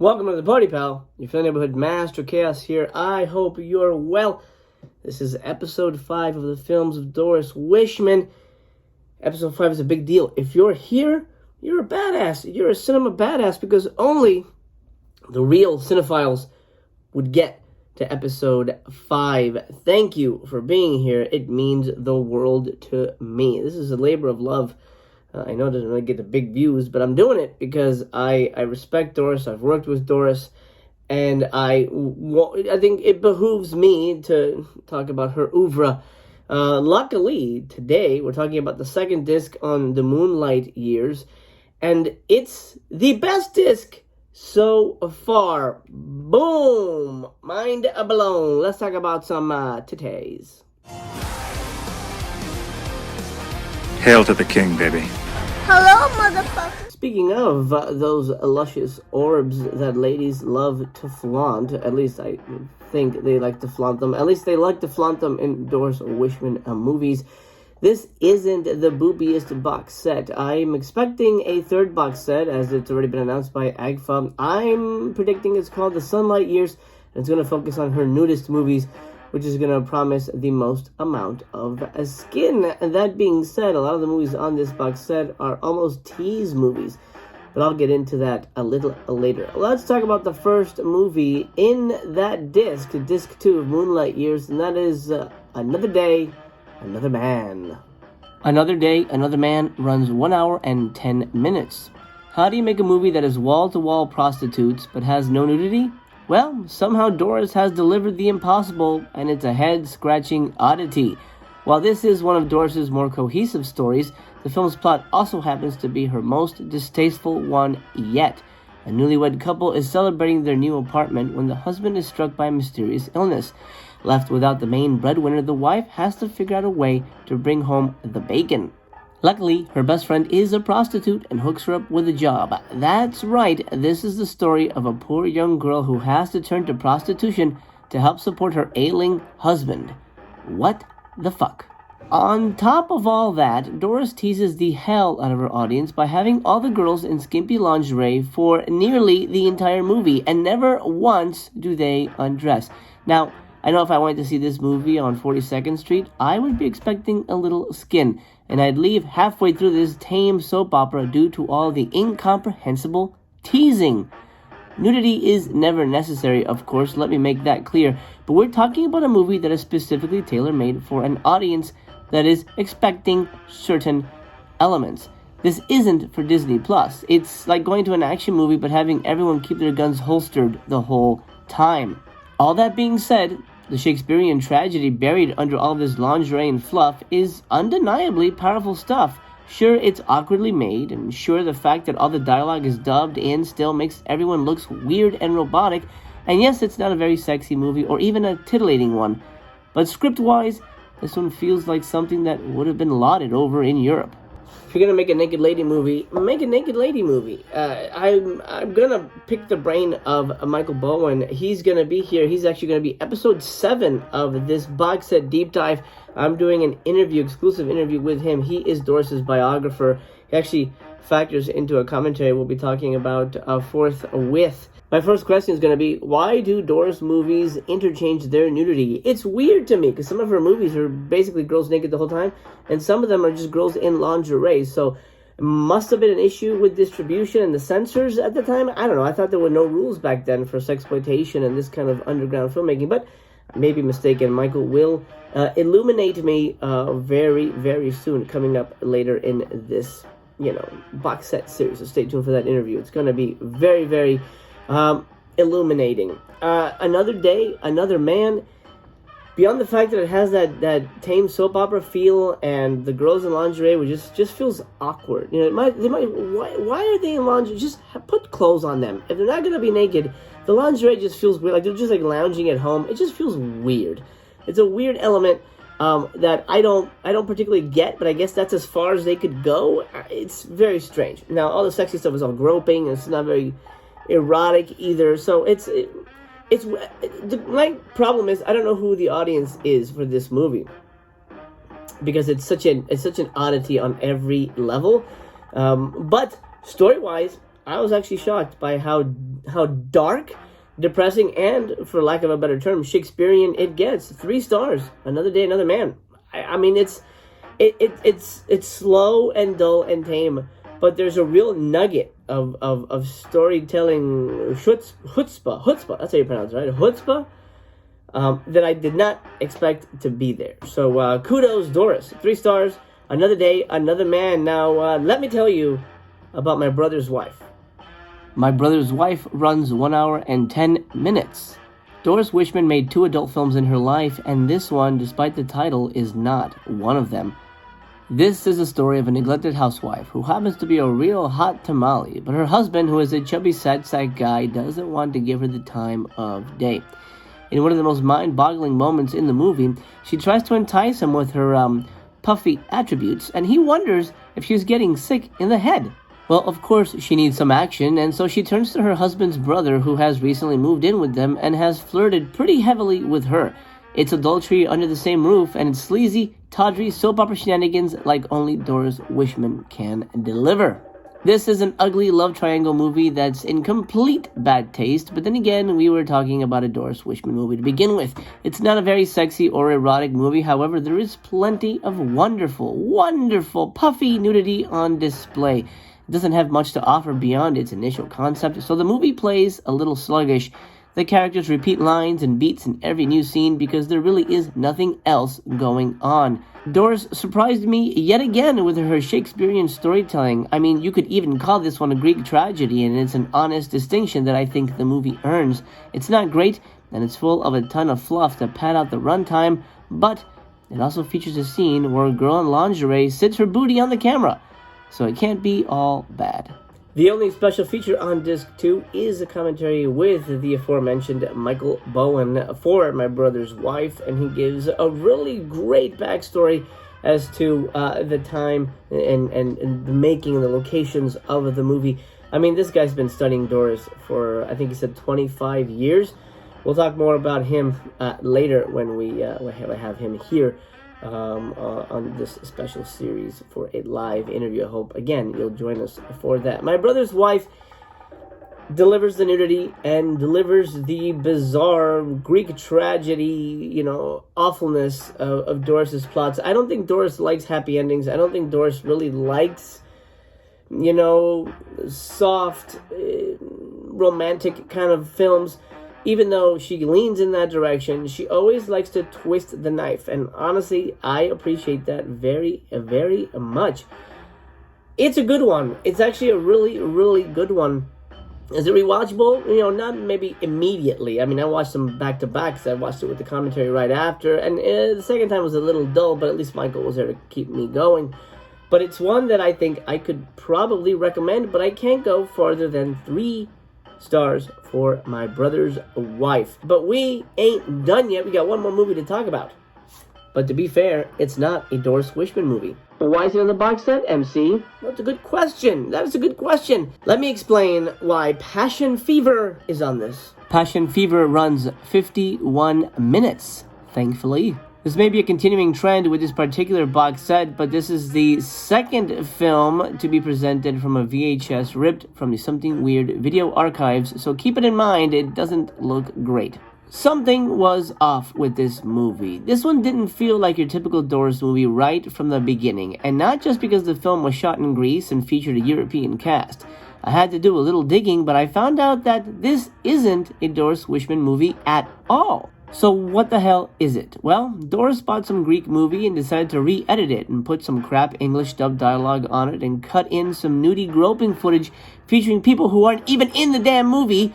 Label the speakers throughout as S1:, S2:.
S1: Welcome to the party, pal. Your friendly neighborhood master chaos here. I hope you're well. This is episode 5 of the films of Doris Wishman. Episode 5 is a big deal. If you're here, you're a badass. You're a cinema badass because only the real cinephiles would get to episode 5. Thank you for being here. It means the world to me. This is a labor of love. I know it doesn't really get the big views, but I'm doing it because I respect Doris. I've worked with Doris, and I think it behooves me to talk about her oeuvre. Luckily, today, we're talking about the second disc on the Moonlight years, and it's the best disc so far. Boom! Mind blown. Let's talk about some titties.
S2: Hail to the king, baby.
S3: Hello, motherfucker.
S1: Speaking of those luscious orbs that ladies love to flaunt, at least I think they like to flaunt them. At least they like to flaunt them in Doris Wishman movies. This isn't the boobiest box set. I'm expecting a third box set, as it's already been announced by agfa. I'm predicting it's called The Sunlight Years, and it's going to focus on her nudist movies, which is going to promise the most amount of skin. And that being said, a lot of the movies on this box set are almost tease movies, but I'll get into that a little later. Let's talk about the first movie in that disc 2 of Moonlight Years, and that is Another Day, Another Man. Another Day, Another Man runs 1 hour and 10 minutes. How do you make a movie that is wall-to-wall prostitutes but has no nudity? Well, somehow Doris has delivered the impossible, and it's a head-scratching oddity. While this is one of Doris's more cohesive stories, the film's plot also happens to be her most distasteful one yet. A newlywed couple is celebrating their new apartment when the husband is struck by a mysterious illness. Left without the main breadwinner, the wife has to figure out a way to bring home the bacon. Luckily, her best friend is a prostitute and hooks her up with a job. That's right, this is the story of a poor young girl who has to turn to prostitution to help support her ailing husband. What the fuck? On top of all that, Doris teases the hell out of her audience by having all the girls in skimpy lingerie for nearly the entire movie, and never once do they undress. Now, I know if I went to see this movie on 42nd Street, I would be expecting a little skin, and I'd leave halfway through this tame soap opera due to all the incomprehensible teasing. Nudity is never necessary, of course, let me make that clear, but we're talking about a movie that is specifically tailor-made for an audience that is expecting certain elements. This isn't for Disney+. It's like going to an action movie but having everyone keep their guns holstered the whole time. All that being said, the Shakespearean tragedy buried under all this lingerie and fluff is undeniably powerful stuff. Sure, it's awkwardly made, and sure, the fact that all the dialogue is dubbed in still makes everyone look weird and robotic, and yes, it's not a very sexy movie or even a titillating one, but script-wise, this one feels like something that would have been lauded over in Europe. If you're gonna make a naked lady movie, make a naked lady movie. I'm gonna pick the brain of Michael Bowen. He's gonna be here. He's actually gonna be episode 7 of this box set deep dive. I'm doing an exclusive interview with him. He is Doris's biographer. He actually factors into a commentary we'll be talking about forthwith. My first question is going to be, why do Doris movies interchange their nudity? It's weird to me, because some of her movies are basically girls naked the whole time, and some of them are just girls in lingerie, so it must have been an issue with distribution and the censors at the time. I don't know, I thought there were no rules back then for sexploitation and this kind of underground filmmaking, but I may be mistaken. Michael will illuminate me very, very soon, coming up later in this, box set series, so stay tuned for that interview. It's going to be very, very illuminating. Another Day, Another Man, beyond the fact that it has that tame soap opera feel and the girls in lingerie, which just feels awkward. Why are they in lingerie? Just put clothes on them. If they're not going to be naked, the lingerie just feels weird. Like they're just like lounging at home. It just feels weird. It's a weird element that I don't particularly get, but I guess that's as far as they could go. It's very strange. Now, all the sexy stuff is all groping, and it's not very erotic either. So my problem is I don't know who the audience is for this movie, because it's such an oddity on every level. But story-wise, I was actually shocked by how dark, depressing, and, for lack of a better term, Shakespearean it gets. 3 stars. Another Day, Another Man. I mean, it's slow and dull and tame, but there's a real nugget of storytelling chutzpah. That's how you pronounce it, right? Chutzpah. That I did not expect to be there. So kudos, Doris. 3 stars. Another Day, Another Man. Now, let me tell you about My Brother's Wife. My Brother's Wife runs 1 hour and 10 minutes. Doris Wishman made 2 adult films in her life, and this one, despite the title, is not one of them. This is a story of a neglected housewife who happens to be a real hot tamale, but her husband, who is a chubby sad sack guy, doesn't want to give her the time of day. In one of the most mind-boggling moments in the movie, she tries to entice him with her puffy attributes, and he wonders if she's getting sick in the head. Well, of course, she needs some action, and so she turns to her husband's brother, who has recently moved in with them and has flirted pretty heavily with her. It's adultery under the same roof, and it's sleazy, tawdry soap opera shenanigans like only Doris Wishman can deliver. This is an ugly love triangle movie that's in complete bad taste, but then again, we were talking about a Doris Wishman movie to begin with. It's not a very sexy or erotic movie, however, there is plenty of wonderful, puffy nudity on display. It doesn't have much to offer beyond its initial concept, so the movie plays a little sluggish. The characters repeat lines and beats in every new scene because there really is nothing else going on. Doris surprised me yet again with her Shakespearean storytelling. I mean, you could even call this one a Greek tragedy, and it's an honest distinction that I think the movie earns. It's not great, and it's full of a ton of fluff to pad out the runtime, but it also features a scene where a girl in lingerie sits her booty on the camera, so it can't be all bad. The only special feature on Disc 2 is a commentary with the aforementioned Michael Bowen for My Brother's Wife, and he gives a really great backstory as to the time and the making and the locations of the movie. I mean, this guy's been studying Doris for, I think he said 25 years. We'll talk more about him later when we have him here on this special series for a live interview. I hope, again, you'll join us for that. My Brother's Wife delivers the nudity and delivers the bizarre Greek tragedy, awfulness of Doris's plots. I don't think Doris likes happy endings. I don't think Doris really likes, soft, romantic kind of films. Even though she leans in that direction, she always likes to twist the knife. And honestly, I appreciate that very, very much. It's a good one. It's actually a really, really good one. Is it rewatchable? Not maybe immediately. I mean, I watched them back to back, because I watched it with the commentary right after. And the second time was a little dull, but at least Michael was there to keep me going. But it's one that I think I could probably recommend, but I can't go farther than 3 stars for My Brother's Wife. But we ain't done yet. We got one more movie to talk about. But to be fair, it's not a Doris Wishman movie. But why is it on the box set, MC? That's a good question. That was a good question. Let me explain why Passion Fever is on this. Passion Fever runs 51 minutes, thankfully. This may be a continuing trend with this particular box set, but this is the second film to be presented from a VHS ripped from the Something Weird video archives, so keep it in mind, it doesn't look great. Something was off with this movie. This one didn't feel like your typical Doris movie right from the beginning, and not just because the film was shot in Greece and featured a European cast. I had to do a little digging, but I found out that this isn't a Doris Wishman movie at all. So what the hell is it? Well, Doris bought some Greek movie and decided to re-edit it and put some crap English dub dialogue on it and cut in some nudie groping footage featuring people who aren't even in the damn movie,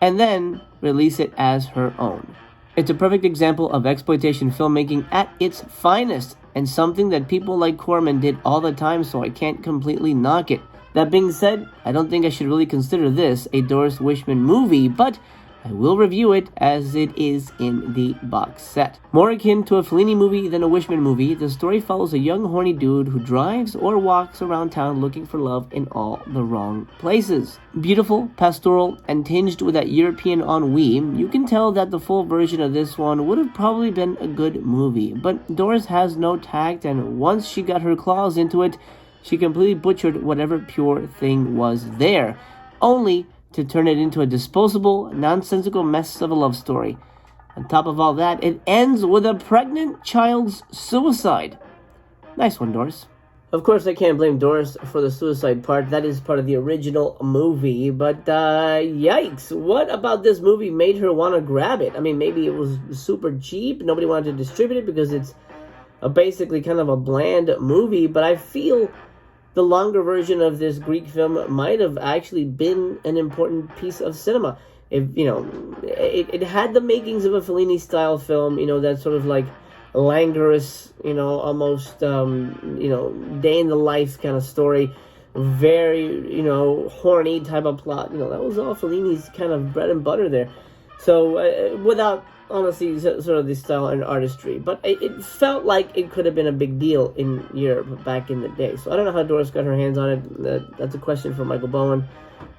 S1: and then release it as her own. It's a perfect example of exploitation filmmaking at its finest, and something that people like Corman did all the time, so I can't completely knock it. That being said, I don't think I should really consider this a Doris Wishman movie, but I will review it as it is in the box set. More akin to a Fellini movie than a Wishman movie, the story follows a young horny dude who drives or walks around town looking for love in all the wrong places. Beautiful, pastoral, and tinged with that European ennui, you can tell that the full version of this one would have probably been a good movie, but Doris has no tact, and once she got her claws into it, she completely butchered whatever pure thing was there. only to turn it into a disposable, nonsensical mess of a love story. On top of all that, it ends with a pregnant child's suicide. Nice one, Doris. Of course, I can't blame Doris for the suicide part. That is part of the original movie. But, yikes. What about this movie made her want to grab it? I mean, maybe it was super cheap. Nobody wanted to distribute it because it's basically kind of a bland movie. But I feel the longer version of this Greek film might have actually been an important piece of cinema. If, it had the makings of a Fellini-style film, that sort of like languorous, almost, day in the life kind of story. Very, horny type of plot. That was all Fellini's kind of bread and butter there. So, without, honestly, sort of the style and artistry. But it felt like it could have been a big deal in Europe back in the day. So, I don't know how Doris got her hands on it. That's a question for Michael Bowen.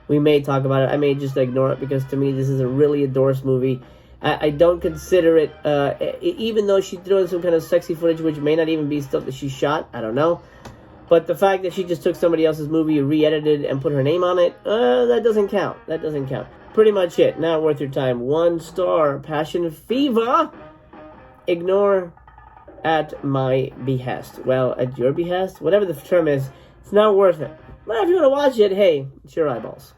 S1: We may talk about it. I may just ignore it because to me this is really a Doris movie. I don't consider it, even though she threw in some kind of sexy footage, which may not even be stuff that she shot. I don't know. But the fact that she just took somebody else's movie, re-edited, and put her name on it, that doesn't count. That doesn't count. Pretty much it. Not worth your time. 1 star. Passion Fever. Ignore at my behest. Well, at your behest? Whatever the term is, it's not worth it. Well, if you want to watch it, hey, it's your eyeballs.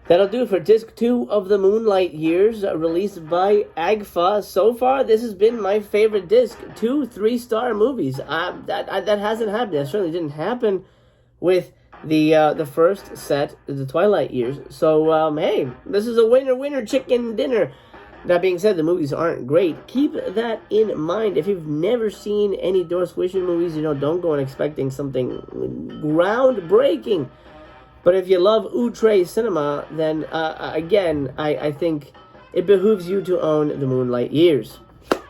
S1: That'll do it for Disc 2 of the Moonlight Years, released by agfa. So far, this has been my favorite disc. 2 3-star movies. That hasn't happened. That certainly didn't happen with the first set, the Twilight Years. So, hey, this is a winner chicken dinner. That being said, the movies aren't great. Keep that in mind. If you've never seen any Doris Wishman movies, don't go in expecting something groundbreaking. But if you love outre cinema, then, again, I think it behooves you to own the Moonlight Years.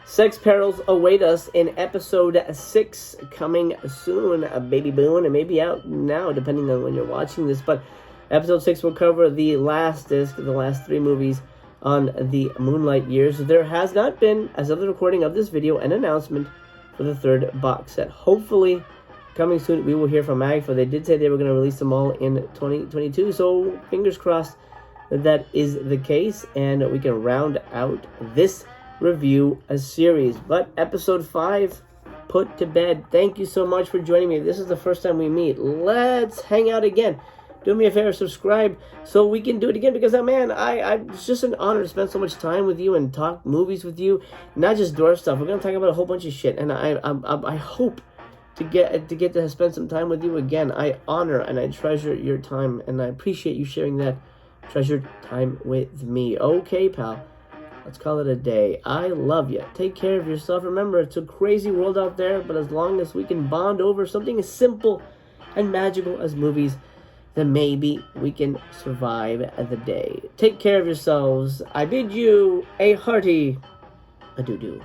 S1: Sex Perils await us in episode 6, coming soon, baby boon. It may be out now, depending on when you're watching this. But episode 6 will cover the last disc, the last 3 movies on the Moonlight Years. There has not been, as of the recording of this video, an announcement for the 3rd box set. Hopefully, coming soon, we will hear from agfa. They did say they were going to release them all in 2022, so fingers crossed that is the case, and we can round out this review series. But episode 5, put to bed. Thank you so much for joining me. If this is the first time we meet, let's hang out again. Do me a favor, subscribe so we can do it again, because, man, it's just an honor to spend so much time with you and talk movies with you, not just Doris stuff. We're going to talk about a whole bunch of shit, and I hope to get to spend some time with you again. I honor and I treasure your time, and I appreciate you sharing that treasured time with me. Okay, pal, let's call it a day. I love you. Take care of yourself. Remember, it's a crazy world out there, but as long as we can bond over something as simple and magical as movies, then maybe we can survive the day. Take care of yourselves. I bid you a hearty adieu.